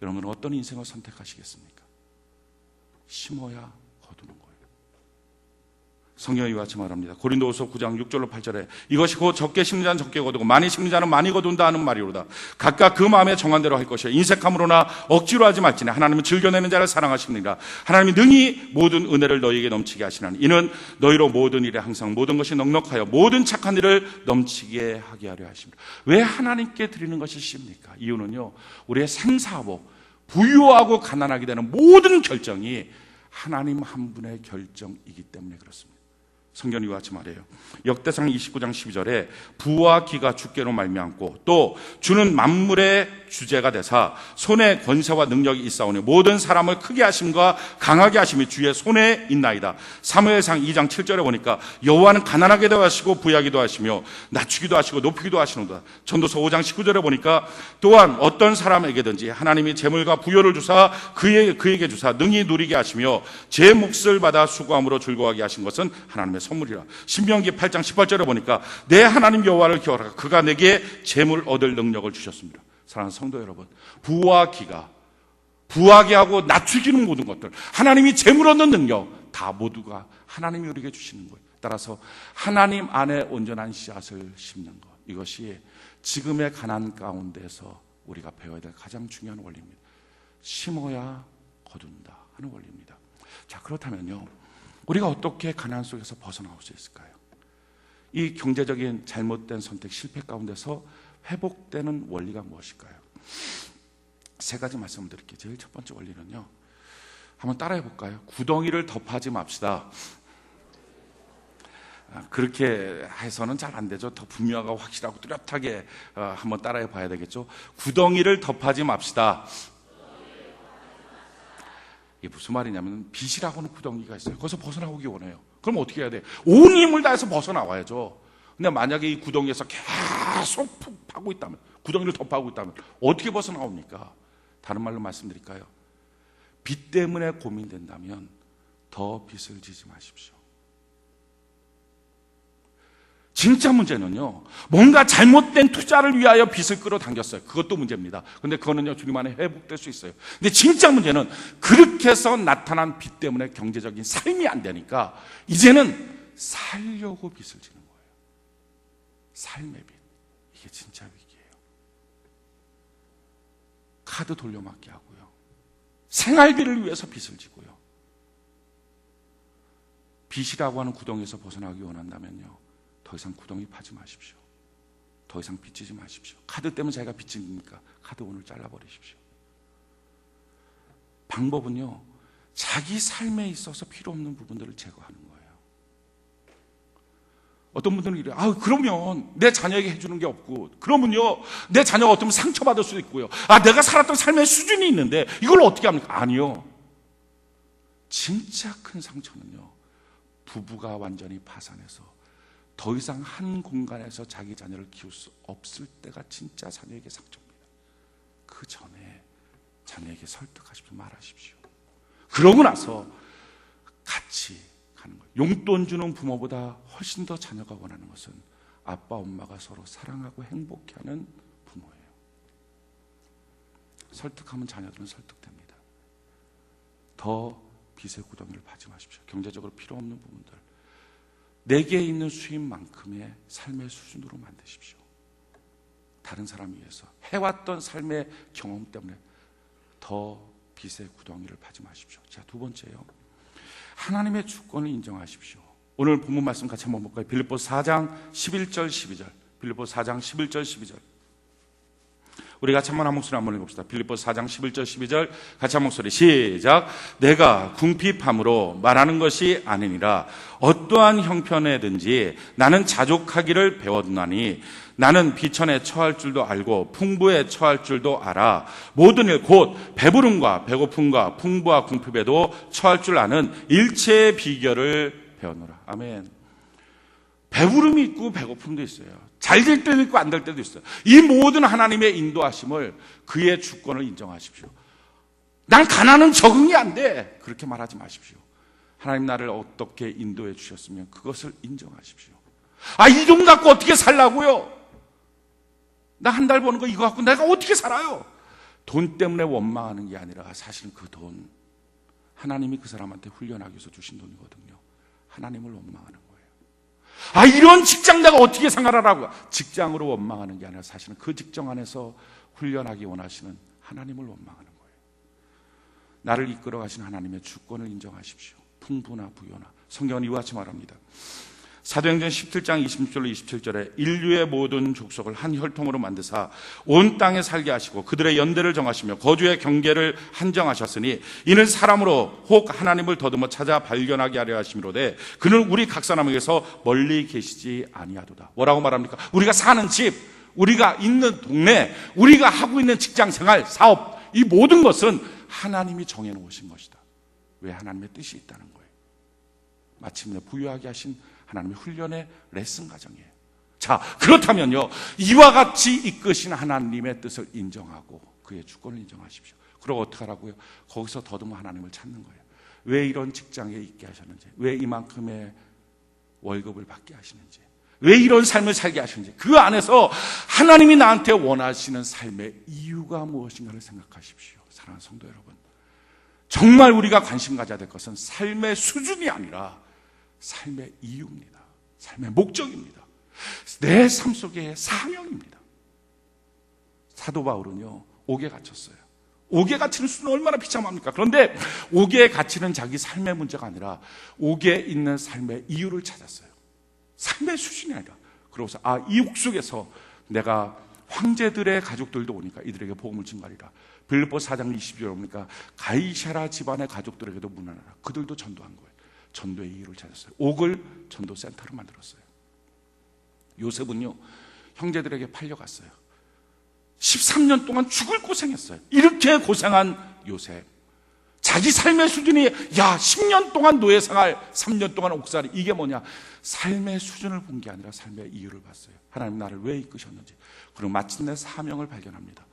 여러분은 어떤 인생을 선택하시겠습니까? 심어야 거두는 거예요. 성경이 이와 같이 말합니다. 고린도후서 9장 6절로 8절에 이것이 곧 적게 심는 자는 적게 거두고 많이 심는 자는 많이 거둔다 하는 말이로다. 각각 그 마음에 정한 대로 할 것이요 인색함으로나 억지로 하지 말지니 하나님은 즐겨내는 자를 사랑하시느니라. 하나님이 능히 모든 은혜를 너희에게 넘치게 하시나니 이는 너희로 모든 일에 항상 모든 것이 넉넉하여 모든 착한 일을 넘치게 하게 하려 하십니다. 왜 하나님께 드리는 것이 쉽니까? 이유는요, 우리의 생사하고 부유하고 가난하게 되는 모든 결정이 하나님 한 분의 결정이기 때문에 그렇습니다. 성경이 이와 같이 말해요. 역대상 29장 12절에 부와 기가 주께로 말미암고 또 주는 만물의 주제가 되사 손에 권세와 능력이 있사오니 모든 사람을 크게 하심과 강하게 하심이 주의 손에 있나이다. 사무엘상 2장 7절에 보니까 여호와는 가난하게도 하시고 부유하기도 하시며 낮추기도 하시고 높이기도 하시는도다. 전도서 5장 19절에 보니까 또한 어떤 사람에게든지 하나님이 재물과 부여를 주사 그에게 주사 능히 누리게 하시며 제 몫을 받아 수고함으로 즐거워하게 하신 것은 하나님의 선물이라. 신명기 8장 18절에 보니까 내 하나님 여호와를 기억하라. 그가 내게 재물 얻을 능력을 주셨습니다. 사랑하는 성도 여러분, 부와 기가 부하게 하고 낮추기는 모든 것들, 하나님이 재물 얻는 능력 다 모두가 하나님이 우리에게 주시는 거예요. 따라서 하나님 안에 온전한 씨앗을 심는 것, 이것이 지금의 가난 가운데서 우리가 배워야 될 가장 중요한 원리입니다. 심어야 거둔다 하는 원리입니다. 자, 그렇다면요, 우리가 어떻게 가난 속에서 벗어나올 수 있을까요? 이 경제적인 잘못된 선택, 실패 가운데서 회복되는 원리가 무엇일까요? 세 가지 말씀을 드릴게요. 제일 첫 번째 원리는요, 한번 따라해 볼까요? 구덩이를 덮하지 맙시다. 그렇게 해서는 잘 안 되죠. 더 분명하고 확실하고 뚜렷하게 한번 따라해 봐야 되겠죠. 구덩이를 덮하지 맙시다. 이게 무슨 말이냐면, 빚이라고는 구덩이가 있어요. 거기서 벗어나오기 원해요. 그럼 어떻게 해야 돼? 온 힘을 다해서 벗어나와야죠. 근데 만약에 이 구덩이에서 계속 푹 파고 있다면, 구덩이를 덮어하고 있다면 어떻게 벗어나옵니까? 다른 말로 말씀드릴까요? 빚 때문에 고민된다면 더 빚을 지지 마십시오. 진짜 문제는요, 뭔가 잘못된 투자를 위하여 빚을 끌어당겼어요. 그것도 문제입니다. 근데 그거는요, 주님 안에 회복될 수 있어요. 근데 진짜 문제는 그렇게 해서 나타난 빚 때문에 경제적인 삶이 안 되니까 이제는 살려고 빚을 지는 거예요. 삶의 빚. 이게 진짜 위기예요. 카드 돌려막기 하고요. 생활비를 위해서 빚을 지고요. 빚이라고 하는 구덩이에서 벗어나기 원한다면요, 더 이상 구덩이 파지 마십시오. 더 이상 빚지지 마십시오. 카드 때문에 자기가 빚지니까 카드 오늘 잘라버리십시오. 방법은요, 자기 삶에 있어서 필요 없는 부분들을 제거하는 거예요. 어떤 분들은 이래요. 그러면 내 자녀에게 해주는 게 없고, 그러면요, 내 자녀가 어쩌면 상처받을 수도 있고요. 내가 살았던 삶의 수준이 있는데 이걸 어떻게 합니까? 아니요. 진짜 큰 상처는요, 부부가 완전히 파산해서 더 이상 한 공간에서 자기 자녀를 키울 수 없을 때가 진짜 자녀에게 상처입니다. 그 전에 자녀에게 설득하십시오. 말하십시오. 그러고 나서 같이 가는 거예요. 용돈 주는 부모보다 훨씬 더 자녀가 원하는 것은 아빠, 엄마가 서로 사랑하고 행복해하는 부모예요. 설득하면 자녀들은 설득됩니다. 더 빚의 구덩이를 파지 마십시오. 경제적으로 필요 없는 부분들, 내게 있는 수입만큼의 삶의 수준으로 만드십시오. 다른 사람 위해서 해왔던 삶의 경험 때문에 더 빚의 구덩이를 파지 마십시오. 자, 두 번째요, 하나님의 주권을 인정하십시오. 오늘 본문 말씀 같이 한번 볼까요? 빌립보서 4장 11절 12절. 빌립보서 4장 11절 12절. 우리 같이 한번 한 목소리 한번 읽읍시다. 빌립보서 4장 11절 12절 같이 한 목소리 시작. 내가 궁핍함으로 말하는 것이 아니니라. 어떠한 형편에든지 나는 자족하기를 배웠나니 나는 비천에 처할 줄도 알고 풍부에 처할 줄도 알아. 모든 일 곧 배부름과 배고픔과 풍부와 궁핍에도 처할 줄 아는 일체의 비결을 배웠노라. 아멘. 배부름이 있고 배고픔도 있어요. 잘 될 때도 있고 안 될 때도 있어요. 이 모든 하나님의 인도하심을, 그의 주권을 인정하십시오. 난 가난은 적응이 안 돼, 그렇게 말하지 마십시오. 하나님 나를 어떻게 인도해 주셨으면 그것을 인정하십시오. 이 돈 갖고 어떻게 살라고요? 나 한 달 버는 거 이거 갖고 내가 어떻게 살아요? 돈 때문에 원망하는 게 아니라 사실은 그 돈, 하나님이 그 사람한테 훈련하기 위해서 주신 돈이거든요. 하나님을 원망하는 거예요. 이런 직장 내가 어떻게 생활하라고, 직장으로 원망하는 게 아니라 사실은 그 직장 안에서 훈련하기 원하시는 하나님을 원망하는 거예요. 나를 이끌어 가신 하나님의 주권을 인정하십시오. 풍부나 부요나. 성경은 이와 같이 말합니다. 사도행전 17장 26절로 27절에 인류의 모든 족속을 한 혈통으로 만드사 온 땅에 살게 하시고 그들의 연대를 정하시며 거주의 경계를 한정하셨으니 이는 사람으로 혹 하나님을 더듬어 찾아 발견하게 하려 하심이로되 그는 우리 각 사람에게서 멀리 계시지 아니하도다. 뭐라고 말합니까? 우리가 사는 집, 우리가 있는 동네, 우리가 하고 있는 직장 생활, 사업, 이 모든 것은 하나님이 정해놓으신 것이다. 왜? 하나님의 뜻이 있다는 거예요. 마침내 부유하게 하신 하나님의 훈련의 레슨 과정이에요. 자, 그렇다면요, 이와 같이 이끄신 하나님의 뜻을 인정하고 그의 주권을 인정하십시오. 그리고 어떻게 하라고요? 거기서 더듬어 하나님을 찾는 거예요. 왜 이런 직장에 있게 하셨는지, 왜 이만큼의 월급을 받게 하시는지, 왜 이런 삶을 살게 하시는지, 그 안에서 하나님이 나한테 원하시는 삶의 이유가 무엇인가를 생각하십시오. 사랑하는 성도 여러분, 정말 우리가 관심 가져야 될 것은 삶의 수준이 아니라 삶의 이유입니다. 삶의 목적입니다. 내 삶 속의 사명입니다. 사도 바울은요, 옥에 갇혔어요. 옥에 갇히는 수는 얼마나 비참합니까? 그런데 옥에 갇히는 자기 삶의 문제가 아니라 옥에 있는 삶의 이유를 찾았어요. 삶의 수준이 아니라. 그러고서 이 옥 속에서 내가 황제들의 가족들도 오니까 이들에게 복음을 전가리라. 빌립보서 4장 20절에 보니까 가이사랴 집안의 가족들에게도 문안하라. 그들도 전도한 거예요. 전도의 이유를 찾았어요. 옥을 전도 센터로 만들었어요. 요셉은요, 형제들에게 팔려갔어요. 13년 동안 죽을 고생했어요. 이렇게 고생한 요셉, 자기 삶의 수준이 10년 동안 노예 생활, 3년 동안 옥살이, 이게 뭐냐? 삶의 수준을 본 게 아니라 삶의 이유를 봤어요. 하나님 나를 왜 이끄셨는지. 그리고 마침내 사명을 발견합니다.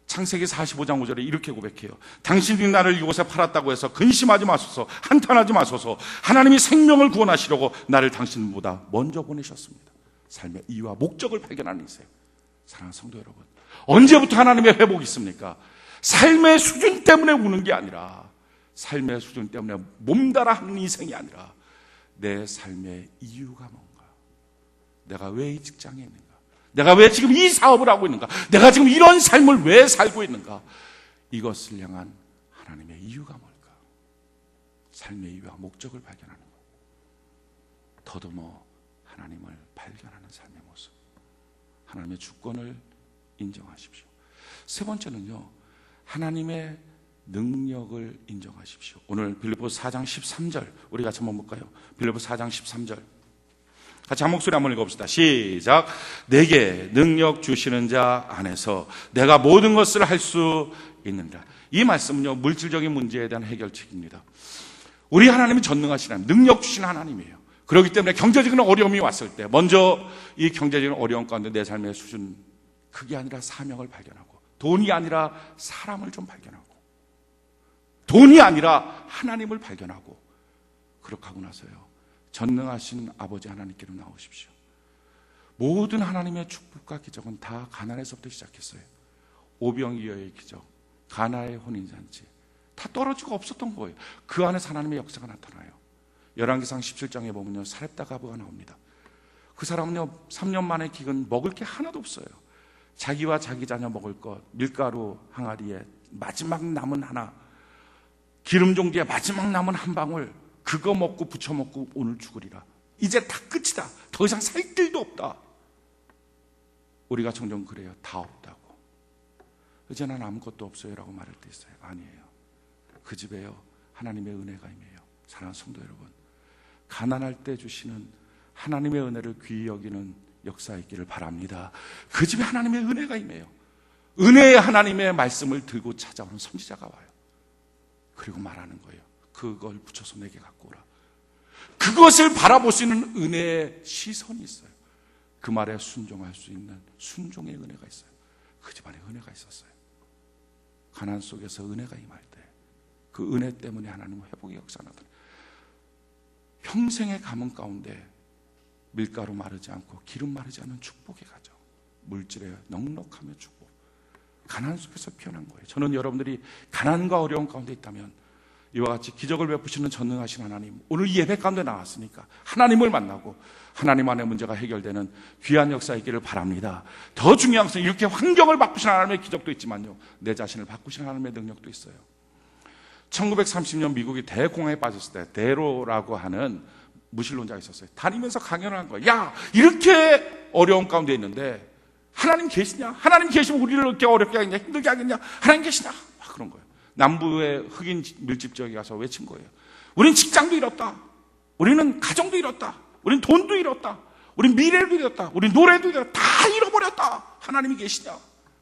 창세기 45장 5절에 이렇게 고백해요. 당신이 나를 이곳에 팔았다고 해서 근심하지 마소서, 한탄하지 마소서. 하나님이 생명을 구원하시려고 나를 당신보다 먼저 보내셨습니다. 삶의 이유와 목적을 발견하는 이세요. 사랑하는 성도 여러분, 언제부터 하나님의 회복이 있습니까? 삶의 수준 때문에 우는 게 아니라, 삶의 수준 때문에 몸달아 하는 인생이 아니라, 내 삶의 이유가 뭔가, 내가 왜 이 직장에 있는가, 내가 왜 지금 이 사업을 하고 있는가, 내가 지금 이런 삶을 왜 살고 있는가, 이것을 향한 하나님의 이유가 뭘까? 삶의 이유와 목적을 발견하는 것, 더더머 하나님을 발견하는 삶의 모습, 하나님의 주권을 인정하십시오. 세 번째는요, 하나님의 능력을 인정하십시오. 오늘 빌립보서 4장 13절 우리 같이 한번 볼까요? 빌립보서 4장 13절 같이 한 목소리 한번 읽어봅시다. 시작. 내게 능력 주시는 자 안에서 내가 모든 것을 할 수 있느니라. 이 말씀은요, 물질적인 문제에 대한 해결책입니다. 우리 하나님은 전능하신 하나님, 능력 주시는 하나님이에요. 그렇기 때문에 경제적인 어려움이 왔을 때 먼저 이 경제적인 어려움 가운데 내 삶의 수준, 그게 아니라 사명을 발견하고, 돈이 아니라 사람을 좀 발견하고, 돈이 아니라 하나님을 발견하고, 그렇게 하고 나서요, 전능하신 아버지 하나님께로 나오십시오. 모든 하나님의 축복과 기적은 다 가나안에서부터 시작했어요. 오병이어의 기적, 가나의 혼인잔치, 다 떨어지고 없었던 거예요. 그 안에서 하나님의 역사가 나타나요. 열왕기상 17장에 보면요, 사렙다 가부가 나옵니다. 그 사람은요, 3년 만에 기근, 먹을 게 하나도 없어요. 자기와 자기 자녀 먹을 것, 밀가루 항아리에 마지막 남은 하나, 기름 종지에 마지막 남은 한 방울, 그거 먹고 부쳐 먹고 오늘 죽으리라. 이제 다 끝이다. 더 이상 살 길도 없다. 우리가 종종 그래요. 다 없다고. 이제 난 아무것도 없어요 라고 말할 때 있어요. 아니에요. 그 집에요, 하나님의 은혜가 임해요. 사랑하는 성도 여러분, 가난할 때 주시는 하나님의 은혜를 귀히 여기는 역사 있기를 바랍니다. 그 집에 하나님의 은혜가 임해요. 은혜의 하나님의 말씀을 들고 찾아오는 선지자가 와요. 그리고 말하는 거예요. 그걸 붙여서 내게 갖고 오라. 그것을 바라볼 수 있는 은혜의 시선이 있어요. 그 말에 순종할 수 있는 순종의 은혜가 있어요. 그 집안에 은혜가 있었어요. 가난 속에서 은혜가 임할 때 그 은혜 때문에 하나님은 회복의 역사가 나타나요. 평생의 가문 가운데 밀가루 마르지 않고 기름 마르지 않은 축복의 가정, 물질의 넉넉함의 축복, 가난 속에서 피어난 거예요. 저는 여러분들이 가난과 어려움 가운데 있다면 이와 같이 기적을 베푸시는 전능하신 하나님, 오늘 이 예배 가운데 나왔으니까 하나님을 만나고 하나님 안의 문제가 해결되는 귀한 역사 있기를 바랍니다. 더 중요한 것은 이렇게 환경을 바꾸시는 하나님의 기적도 있지만요, 내 자신을 바꾸시는 하나님의 능력도 있어요. 1930년 미국이 대공황에 빠졌을 때 대로라고 하는 무신론자가 있었어요. 다니면서 강연을 한 거예요. 야, 이렇게 어려운 가운데 있는데 하나님 계시냐? 하나님 계시면 우리를 이렇게 어렵게 하겠냐? 힘들게 하겠냐? 하나님 계시냐? 막 그런 거예요. 남부의 흑인 밀집 지역에 가서 외친 거예요. 우린 직장도 잃었다. 우리는 가정도 잃었다. 우린 돈도 잃었다. 우린 미래도 잃었다. 우린 노래도 잃었다. 다 잃어버렸다. 하나님이 계시냐?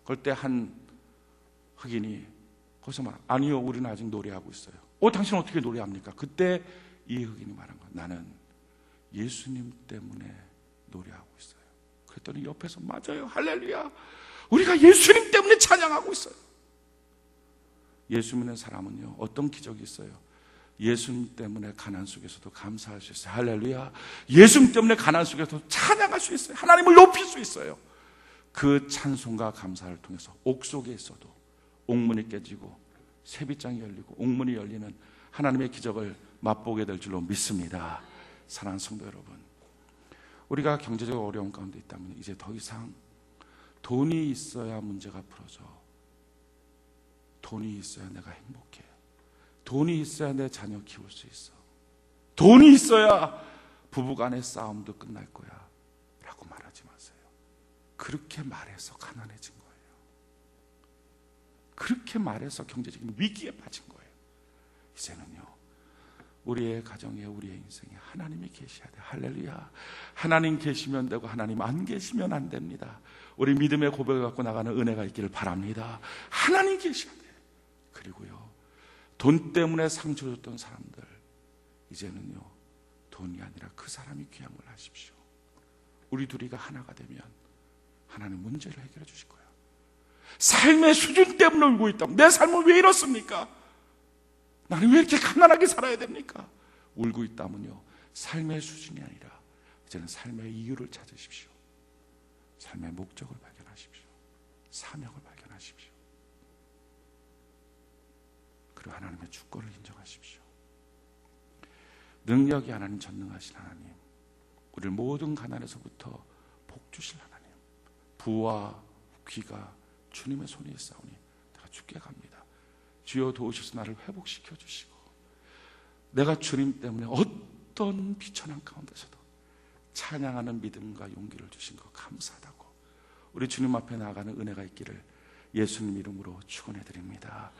그럴 때 한 흑인이 거기서 말, 아니요, 우리는 아직 노래하고 있어요. 당신은 어떻게 노래합니까? 그때 이 흑인이 말한 거야. 나는 예수님 때문에 노래하고 있어요. 그랬더니 옆에서 맞아요, 할렐루야, 우리가 예수님 때문에 찬양하고 있어요. 예수 믿는 사람은요, 어떤 기적이 있어요? 예수님 때문에 가난 속에서도 감사할 수 있어요. 할렐루야. 예수님 때문에 가난 속에서도 찬양할 수 있어요. 하나님을 높일 수 있어요. 그 찬송과 감사를 통해서 옥 속에 있어도 옥문이 깨지고 세빗장이 열리고 옥문이 열리는 하나님의 기적을 맛보게 될 줄로 믿습니다. 사랑하는 성도 여러분, 우리가 경제적 어려움 가운데 있다면 이제 더 이상 돈이 있어야 문제가 풀어져. 돈이 있어야 내가 행복해. 돈이 있어야 내 자녀 키울 수 있어. 돈이 있어야 부부간의 싸움도 끝날 거야 라고 말하지 마세요. 그렇게 말해서 가난해진 거예요. 그렇게 말해서 경제적인 위기에 빠진 거예요. 이제는요, 우리의 가정에, 우리의 인생에 하나님이 계셔야 돼요. 할렐루야. 하나님 계시면 되고 하나님 안 계시면 안 됩니다. 우리 믿음의 고백을 갖고 나가는 은혜가 있기를 바랍니다. 하나님 계셔야 돼요. 그리고요, 돈 때문에 상처 줬던 사람들, 이제는요 돈이 아니라 그 사람이 귀한 걸 하십시오. 우리 둘이가 하나가 되면 하나님 문제를 해결해 주실 거예요. 삶의 수준 때문에 울고 있다면, 내 삶은 왜 이렇습니까? 나는 왜 이렇게 가난하게 살아야 됩니까? 울고 있다면요, 삶의 수준이 아니라 이제는 삶의 이유를 찾으십시오. 삶의 목적을 발견하십시오. 사명을 발견하십시오. 그리고 하나님의 주권을 인정하십시오. 능력이 하나님, 전능하신 하나님, 우리를 모든 가난에서부터 복 주실 하나님, 부와 귀가 주님의 손에 있사오니 내가 주께 갑니다. 주여 도우셔서 나를 회복시켜 주시고, 내가 주님 때문에 어떤 비천한 가운데서도 찬양하는 믿음과 용기를 주신 것 감사하다고 우리 주님 앞에 나아가는 은혜가 있기를 예수님 이름으로 축원해 드립니다.